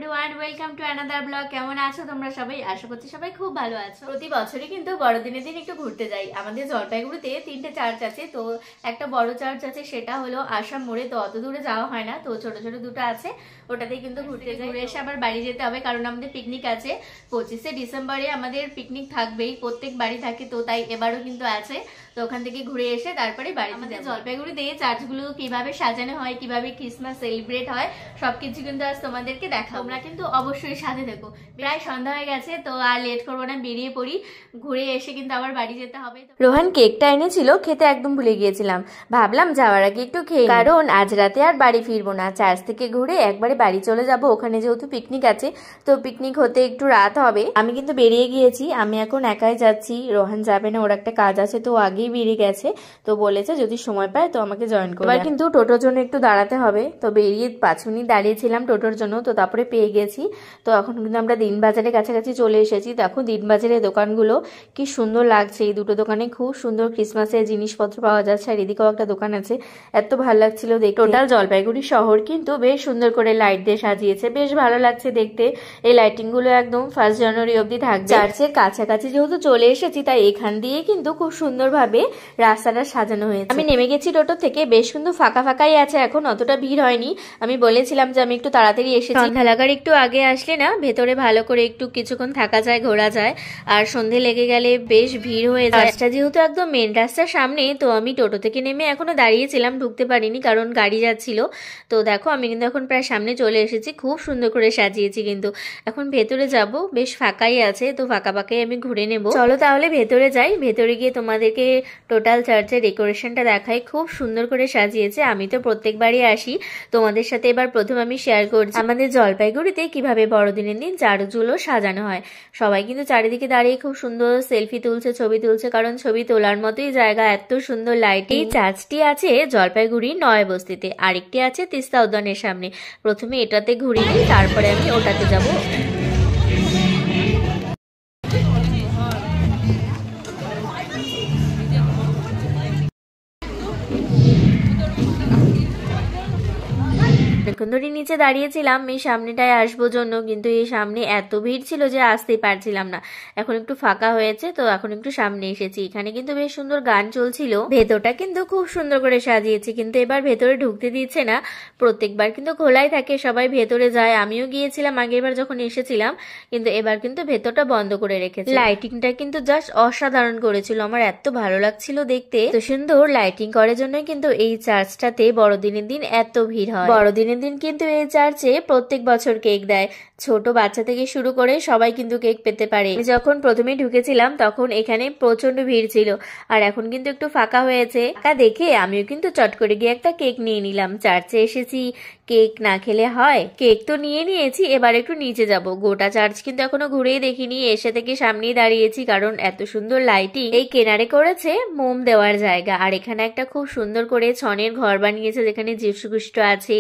Everyone, welcome to another blog. কেমন আছো তোমরা সবাই? আশা করছি সবাই খুব ভালো আছো। প্রতি বছরই কিন্তু বড়দিনের দিন একটু ঘুরতে যাই। আমাদের জলপাইগুড়িতে 3টে চার্চ আছে, তো একটা বড় চার্চ আছে, সেটা হলো আসাম মোড়ে। তো অত দূরে যাওয়া হয় না, তো ছোট ছোট দুটো আছে, ওটাতেই কিন্তু ঘুরতে যাই। ঘুরে এসে আবার বাড়ি যেতে হবে, কারণ আমাদের পিকনিক আছে 25শে ডিসেম্বরে। আমাদের পিকনিক থাকবেই, প্রত্যেক বাড়ি থাকে, তো তাই এবারও কিন্তু আছে। তো ওখান থেকে ঘুরে এসে তারপরে বাড়িতে আমাদের জলপাইগুড়িতে চার্চগুলো কিভাবে সাজানো হয়, কিভাবে ক্রিসমাস সেলিব্রেট হয়, সবকিছু কিন্তু আজ তোমাদেরকে দেখাবো। তোমরা কিন্তু অবশ্যই সাথে দেখো। প্রায় সন্ধ্যা হয়ে গেছে, তো আর লেট করবো না, বেরিয়ে পড়ি। ঘুরে এসে কিন্তু আবার বাড়ি যেতে হবে। রোহান কেকটা এনেছিল, খেতে একদম ভুলে গিয়েছিলাম। ভাবলাম যাওয়ার আগে একটু খেয়ে, কারণ আজ রাতে আর বাড়ি ফিরবো না, চার্চ থেকে ঘুরে একবারে বাড়ি চলে যাব। ওখানে যেহেতু পিকনিক আছে, তো পিকনিক হতে একটু রাত হবে। আমি কিন্তু বেরিয়ে গিয়েছি, আমি এখন একাই যাচ্ছি। রোহান যাবে না, ওর একটা কাজ আছে, তো আগেই বেরিয়ে গেছে। তো বলেছে যদি সময় পায় তো আমাকে জয়েন করবে। এবার কিন্তু টোটোর জন্য একটু দাঁড়াতে হবে, তো বেরিয়ে 5 মিনিট দাঁড়িয়েছিলাম টোটোর জন্য, তো তারপরে পেয়ে গেছি। তো এখন কিন্তু আমরা দিনবাজারের কাছাকাছি চলে এসেছি। দেখো দিনবাজারের দোকানগুলো কি সুন্দর লাগছে। এই দুটো দোকানে খুব সুন্দর ক্রিসমাসের জিনিসপত্র পাওয়া যাচ্ছে, আর এদিকেও একটা দোকান আছে, এত ভালো লাগছিল দেখতে। টোটাল জলপাইগুড়ি শহর কিন্তু বেশ সুন্দর করে লাইট দিয়ে সাজিয়েছে, বেশ ভালো লাগছে দেখতে। এই লাইটিং গুলো একদম 1 জানুয়ারি অব্দি থাকবে। চার্চের কাছাকাছি যেহেতু চলে এসেছি, তাই এখান দিয়ে কিন্তু খুব সুন্দরভাবে রাস্তাটা সাজানো হয়েছে। আমি নেমে গেছি টোটো থেকে, বেশ কিন্তু ফাঁকা ফাঁকাই আছে এখন, অতটা ভিড় হয়নি। আমি বলেছিলাম যে আমি একটু তাড়াতাড়ি এসেছি, সন্ধ্যা লাগার একটু আগে আসলে না ভেতরে ভালো করে একটু কিছুক্ষণ থাকা যায়, ঘোরা যায়। আর সন্ধে লেগে গেলে বেশ ভিড় হয়ে যায়। রাস্তা যেহেতু একদম মেন রাস্তার সামনে, তো আমি টোটো থেকে নেমে এখনো দাঁড়িয়েছিলাম, ঢুকতে পারিনি কারণ গাড়ি যাচ্ছিল। তো দেখো আমি কিন্তু এখন প্রায় সামনে চলে এসেছি, খুব সুন্দর করে সাজিয়েছি কিন্তু। এখন ভেতরে যাব, বেশ ফাঁকাই আছে, তো ফাঁকা ফাঁকাই আমি ঘুরে নেব। চলো তাহলে ভেতরে যাই। ভেতরে গিয়ে তোমাদেরকে টোটাল চার্চের ডেকোরেশনটা দেখাই, খুব সুন্দর করে সাজিয়েছে। আমি তো প্রত্যেকবারই আসি, তোমাদের সাথে এবার প্রথম আমি শেয়ার করছি আমাদের জলপাইগুড়িতে কিভাবে বড়দিনের দিন চার্চগুলো সাজানো হয়। সবাই কিন্তু চারিদিকে দাঁড়িয়ে খুব সুন্দর সেলফি তুলছে, ছবি তুলছে, কারণ ছবি তোলার মতোই জায়গা, এত সুন্দর লাইটিং। এই চার্চটি আছে জলপাইগুড়ি নয় বস্তিতে, আরেকটি আছে তিস্তা উদ্যানের সামনে। প্রথমে এটাতে ঘুরে নিই, তারপরে আমি ওটাতে যাব। অনেকক্ষণ ধরে নিচে দাঁড়িয়েছিলাম এই সামনেটায় আসবো জন্য, কিন্তু এই সামনে এত ভিড় ছিল যে আসতেই পারছিলাম না। এখন একটু ফাঁকা হয়েছে, তো এখন একটু সামনে এসেছি। এখানে কিন্তু বেশ সুন্দর গান চলছিল। ভেতরটা কিন্তু খুব সুন্দর করে সাজিয়েছে, কিন্তু এবার ভেতরে ঢুকতে দিচ্ছে না। প্রত্যেকবার কিন্তু খোলাই থাকে, সবাই ভেতরে যায়। আমিও গিয়েছিলাম আগের বার যখন এসেছিলাম, কিন্তু এবার কিন্তু ভেতরটা বন্ধ করে রেখেছে। লাইটিংটা কিন্তু জাস্ট অসাধারণ করেছিল, আমার এত ভালো লাগছিল দেখতে। তো সুন্দর লাইটিং করার জন্য কিন্তু এই চার্চটাতে বড়দিনের দিন এত ভিড় হয়। বড়দিনের দিন কিন্তু এই চার্চে প্রত্যেক বছর কেক দেয়, ছোট বাচ্চা থেকে শুরু করে সবাই কিন্তু কেক পেতে পারে। যখন প্রথমে ঢুকেছিলাম তখন এখানে প্রচন্ড ভিড় ছিল, আর এখন কিন্তু একটু ফাঁকা হয়েছে। ফাঁকা দেখে আমিও কিন্তু চট করে গিয়ে একটা কেক নিয়ে নিলাম। চার্চে এসেছি, কেক না খেলে হয়। কেক তো নিয়ে নিয়েছি, এবার একটু নিচে যাব। গোটা চার্চ কিন্তু এখনো ঘুরেই দেখিনি, এসে থেকে সামনেই দাঁড়িয়েছি, কারণ এত সুন্দর লাইটিং। এই কেনারে করেছে মোম দেওয়ার জায়গা, আর এখানে একটা খুব সুন্দর করে ছনের ঘর বানিয়েছে, যেখানে যীশু খ্রিস্ট আছে,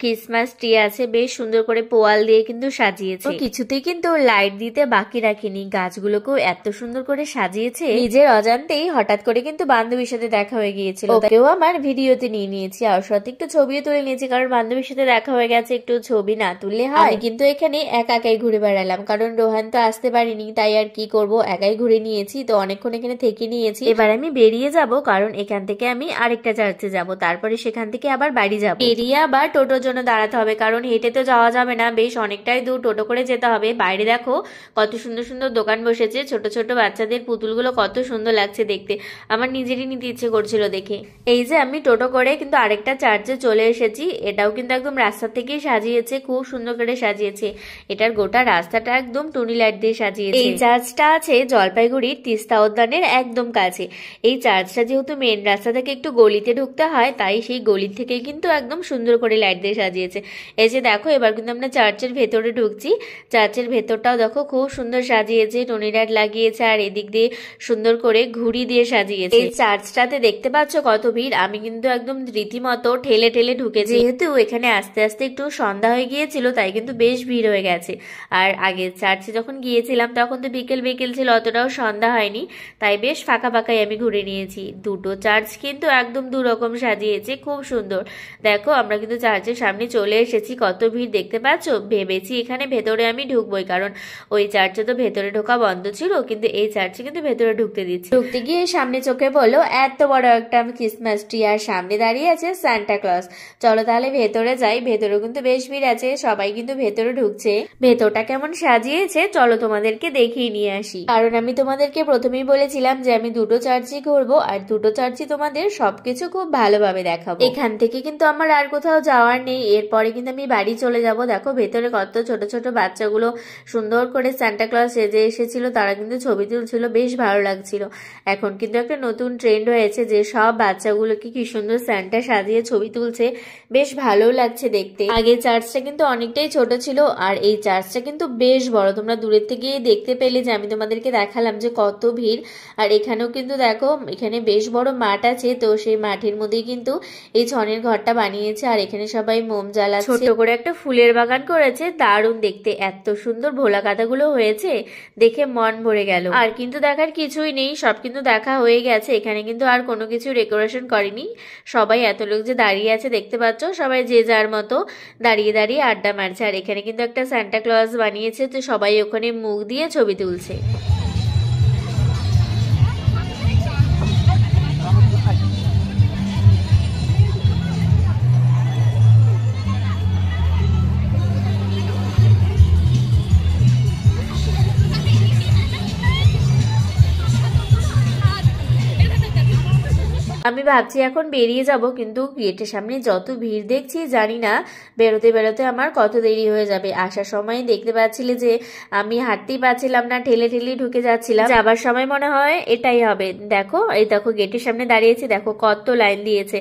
ক্রিসমাস ট্রি আছে, বেশ সুন্দর করে পোয়াল দিয়ে কিন্তু সাজিয়েছে। কিছুতেই কিন্তু লাইট দিতে বাকি রাখিনি, গাছগুলোকেও এত সুন্দর করে সাজিয়েছে। নিজের অজান্তেই হঠাৎ করে কিন্তু বান্ধবীর সাথে দেখা হয়ে গিয়েছিল, ওকেও আমার ভিডিওতে নিয়ে নিয়েছি, আর সাথে একটু ছবিও তুলে নিয়েছি, কারণ বান্ধবীর সাথে দেখা হয়ে গেছে, একটু ছবি না তুললে হয়। আমি কিন্তু এখানে একাই ঘুরে বেড়ালাম, কারণ রোহান তো আসতে পারিনি, তাই আর কি করব, একাই ঘুরে নিয়েছি। তো অনেকক্ষণ এখানে থেকে নিয়েছি, এবার আমি বেরিয়ে যাব, কারণ এখান থেকে আমি আরেকটা চার্চে যাব, তারপরে সেখান থেকে আবার বাড়ি যাব। বেরিয়ে আবার টোটোর জন্য দাঁড়াতে হবে, কারণ হেঁটে তো যাওয়া যাবে না, বেশ অনেকটাই দূর টোটো করে যেতে হবে। বাইরে দেখো কত সুন্দর সুন্দর দোকান বসেছে, ছোট ছোট বাচ্চাদের পুতুলগুলো কত সুন্দর লাগছে দেখতে, আমার নিজেরই নিতে ইচ্ছে করছিল দেখে। এই যে আমি টোটো করে কিন্তু আরেকটা চার্চে চলে এসেছি, এটাও কিন্তু একদম রাস্তা থেকেই সাজিয়েছে, খুব সুন্দর করে সাজিয়েছে। এটার গোটা রাস্তাটা একদম টুনি লাইট দিয়ে সাজিয়েছে। এই চার্চটা আছে জলপাইগুড়ির তিস্তা উদ্যানের একদম কাছে। এই চার্চটা যেহেতু মেন রাস্তা থেকে একটু গলিতে ঢুকতে হয়, তাই সেই গলি থেকে কিন্তু একদম সুন্দর করে লাইট দিয়ে সাজিয়েছে। এই যে দেখো এবার কিন্তু আমরা চার্চের ভেতরে ঢুকছি। চার্চের ভেতরটাও দেখো খুব সুন্দর সাজিয়েছে, টুনি লাইট লাগিয়েছে, আর এদিক দিয়ে সুন্দর করে ঘুড়ি দিয়ে সাজিয়েছে। এই চার্চটাতে দেখতে পাচ্ছ কত ভিড়, আমি কিন্তু একদম রীতিমতো ঠেলে ঠেলে ঢুকেছি। যেহেতু এখানে আস্তে আস্তে একটু সন্ধ্যা হয়ে গিয়েছিল, তাই কিন্তু বেশ ভিড় হয়ে গেছে। আর আগে চার্চে যখন গিয়েছিলাম তখন তো বিকেল বিকেল ছিল, অতটাও সন্ধ্যা হয়নি, তাই বেশ ফাঁকা ফাঁকাই আমি ঘুরে নিয়েছি। দুটো চার্চ কিন্তু একদম দুরকম সাজিয়েছে, খুব সুন্দর। দেখো আমরা কিন্তু চার্চের সামনে চলে এসেছি, কত ভিড় দেখতে পাচ্ছ। ভেবেছি পেয়েছি। এখানে ভেতরে আমি ঢুকবোই, কারণ ওই চার্চে তো ভেতরে ঢোকা বন্ধ ছিল, কিন্তু এই চার্চে কিন্তু ভেতরে ঢুকতে দিচ্ছে। ঢুকতে গিয়ে সামনে চোখে বললো এত বড় একটা ক্রিসমাস ট্রি, আর সামনে দাঁড়িয়ে আছে সান্টা ক্লজ। চলো তাহলে ভেতরে যাই। ভেতরে কিন্তু বেশ ভিড় আছে, সবাই কিন্তু ভেতরে ঢুকছে। ভেতরটা কেমন সাজিয়েছে চলো তোমাদেরকে দেখিয়ে নিয়ে আসি। কারণ আমি তোমাদেরকে প্রথমেই বলেছিলাম যে আমি দুটো চার্চই ঘুরবো, আর দুটো চার্চই তোমাদের সবকিছু খুব ভালোভাবে দেখাবো। এখান থেকে কিন্তু আমার আর কোথাও যাওয়ার নেই, এরপরে কিন্তু আমি বাড়ি চলে যাব। দেখো ভেতরে কত ছোট ছোট বাচ্চাগুলো সুন্দর করে সান্টা ক্লজ সেজে এসেছিল, তারা কিন্তু ছবি তুলছিল, বেশ ভালো লাগছিল। এখন কিন্তু একটা নতুন ট্রেন্ড হয়েছে যে সব বাচ্চাগুলোকে কি সুন্দর সান্টা সাজিয়ে ছবি তুলছে, বেশ ভালো লাগছে দেখতে। আগে চার্চটা কিন্তু অনেকটাই ছোট ছিল, আর এই চার্চটা কিন্তু বেশ বড়। তোমরা দূরের থেকে দেখতে পেলে যে আমি তোমাদেরকে দেখালাম যে কত ভিড়। আর এখানেও কিন্তু দেখো এখানে বেশ বড় মাঠ আছে, তো সেই মাঠের মধ্যেই কিন্তু এই ছনের ঘরটা বানিয়েছে। আর এখানে সবাই মোম জ্বালাচ্ছে, ছোট করে একটা ফুলের বাগান করেছে, দারুণ দেখতে। এত সুন্দর ভোলা কাঁথাগুলো হয়েছে, দেখে মন ভরে গেল। আর কিন্তু দেখার কিছুই নেই, সব কিন্তু দেখা হয়ে গেছে। এখানে কিন্তু আর কোনো কিছু ডেকোরেশন করেনি। সবাই এত লোক যে দাঁড়িয়ে আছে দেখতে পাচ্ছ, সবাই যে যার মতো দাঁড়িয়ে দাঁড়িয়ে আড্ডা মারছে। আর এখানে কিন্তু একটা সান্টা ক্লজ বানিয়েছে, তো সবাই ওখানে মুখ দিয়ে ছবি তুলছে। আমি ভাবছি এখন বেরিয়ে যাব, কিন্তু গেটের সামনে যত ভিড় দেখছি জানি না বেরোতে বেরোতে আমার কত দেরি হয়ে যাবে। আসার সময় দেখতে পাচ্ছিলে যে আমি হাঁটতেই পারছিলাম না, ঠেলে ঠেলে ঢুকে যাচ্ছিলাম। যাবার সময় মনে হয় এটাই হবে। দেখো এই দেখো গেটের সামনে দাঁড়িয়েছি, দেখো কত লাইন দিয়েছে।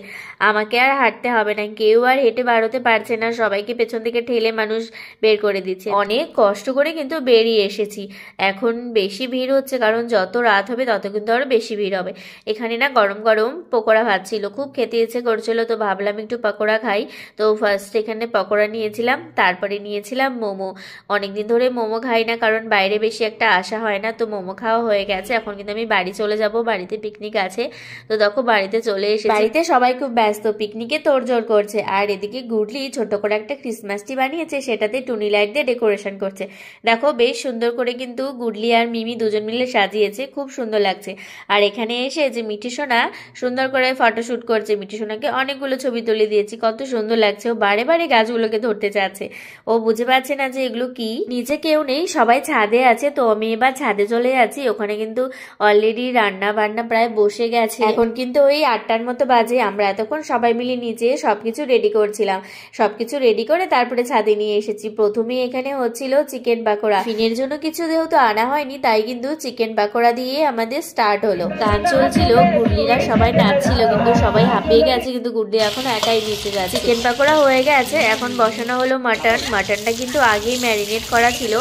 আমাকে আর হাঁটতে হবে না, কেউ আর হেঁটে বেরোতে পারছে না, সবাইকে পেছন থেকে ঠেলে মানুষ বের করে দিচ্ছে। অনেক কষ্ট করে কিন্তু বেরিয়ে এসেছি। এখন বেশি ভিড় হচ্ছে, কারণ যত রাত হবে তত কিন্তু আরো বেশি ভিড় হবে। এখানে না গরম গরম পকোড়া ভাজছিল, খুব খেতে ইচ্ছে করছিল, তো ভাবলাম একটু পকোড়া খাই। তো ফার্স্ট এখানে পকোড়া নিয়েছিলাম, তারপরে নিয়েছিলাম মোমো। অনেকদিন ধরে মোমো খাই না, কারণ বাইরে বেশি একটা আসা হয় না, তো মোমো খাওয়া হয়ে গেছে। এখন কিন্তু আমি বাড়ি চলে যাব, বাড়িতে পিকনিক আছে। তো দেখো বাড়িতে চলে এসে, বাড়িতে সবাই খুব ব্যস্ত, পিকনিকে তোড়জোড় করছে। আর এদিকে গুডলি ছোট করে একটা ক্রিসমাস ট্রি বানিয়েছে, সেটাতে টুনি লাইট দিয়ে ডেকোরেশন করছে। দেখো বেশ সুন্দর করে কিন্তু গুডলি আর মিমি দুজন মিলে সাজিয়েছে, খুব সুন্দর লাগছে। আর এখানে এসে যে মিঠি সোনা সুন্দর করে ফটোশুট করছে, মিঠি সোনাকে অনেকগুলো ছবি তুলে দিয়েছি, কত সুন্দর লাগছে। ও বারে বারে গাছগুলোকে ধরতে চাচ্ছে, ও বুঝে পাচ্ছে না যে এগুলো কি। নিচে কেউ নেই, সবাই ছাদে আছে, তো আমি এবার ছাদে চলে যাচ্ছি। ওখানে কিন্তু অলরেডি রান্না বান্না প্রায় বসে গেছে। এখন কিন্তু ওই 8টার মতো বাজে। আমরা এতক্ষণ সবাই মিলে নিচে সবকিছু রেডি করছিলাম, সবকিছু রেডি করে তারপরে ছাদে নিয়ে এসেছি। প্রথমে এখানে হচ্ছিল চিকেন পাকোড়া। ফিনের জন্য কিছু যেহেতু আনা হয়নি, তাই কিন্তু চিকেন পাকোড়া দিয়ে আমাদের স্টার্ট হলো। গান চলছিল, গুডলিরা সবাই নাচছিল, কিন্তু সবাই হাঁপিয়ে গেছে, কিন্তু গুডলি এখন একাই নিচে যাচ্ছে। চিকেন পাকোড়া হয়ে গেছে, এখন বসানো হলো মাটন। মাটনটা কিন্তু আগেই ম্যারিনেট করা ছিল,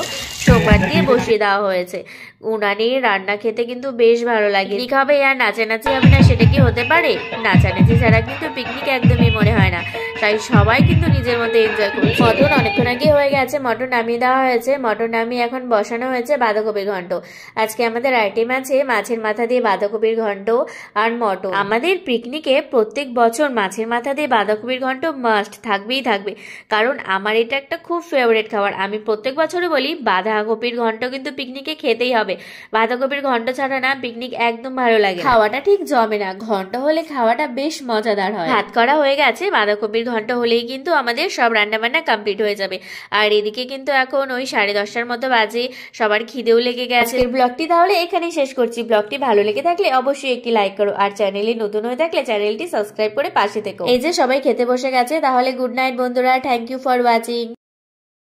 সোমবার দিয়ে বসিয়ে দেওয়া হয়েছে। উনানে রান্না খেতে কিন্তু বেশ ভালো লাগে। পিকনিক হবে আর নাচানাচি হবে না, সেটা কি হতে পারে? নাচানাচি ছাড়া কিন্তু পিকনিক একদমই মনে হয় না, তাই সবাই কিন্তু নিজের মতো এনজয় করছে। মটন অনেকক্ষণ আগে হয়ে গেছে, মটন নামিয়ে দেওয়া হয়েছে। মটন নামিয়ে এখন বসানো হয়েছে বাঁধাকপির ঘন্ট। আজকে আমাদের আইটেম আছে মাছের মাথা দিয়ে বাঁধাকপির ঘন্ট আর মটন। আমাদের পিকনিকে প্রত্যেক বছর মাছের মাথা দিয়ে বাঁধাকপির ঘন্ট মাস্ট থাকবেই থাকবে, কারণ আমার এটা একটা খুব ফেভারিট খাবার। আমি প্রত্যেক বছরই বলি বাঁধাকপির ঘন্ট কিন্তু পিকনিকে খেতেই হবে। বাঁধাকপির ঘন্ট ছাড়া না পিকনিক একদম ভালো লাগে, খাওয়াটা ঠিক জমে না। ঘন্ট হলে খাওয়াটা বেশ মজাদার হয়। ভাত করা হয়ে গেছে, বাঁধাকপির ঘন্ট হলেই কিন্তু আমাদের সব রান্না বান্না কমপ্লিট হয়ে যাবে। আর এদিকে কিন্তু এখন ওই 10:30টার মতো বাজে, সবার খিদেও লেগে গেছে। ব্লগটি তাহলে এখানেই শেষ করছি। ব্লগটি ভালো লেগে থাকলে অবশ্যই একটি লাইক করো, আর চ্যানেলে নতুন হয়ে থাকলে চ্যানেলটি সাবস্ক্রাইব করে পাশে থেকো। এই যে সবাই খেতে বসে গেছে, তাহলে গুড নাইট বন্ধুরা, থ্যাংক ইউ ফর ওয়াচিং।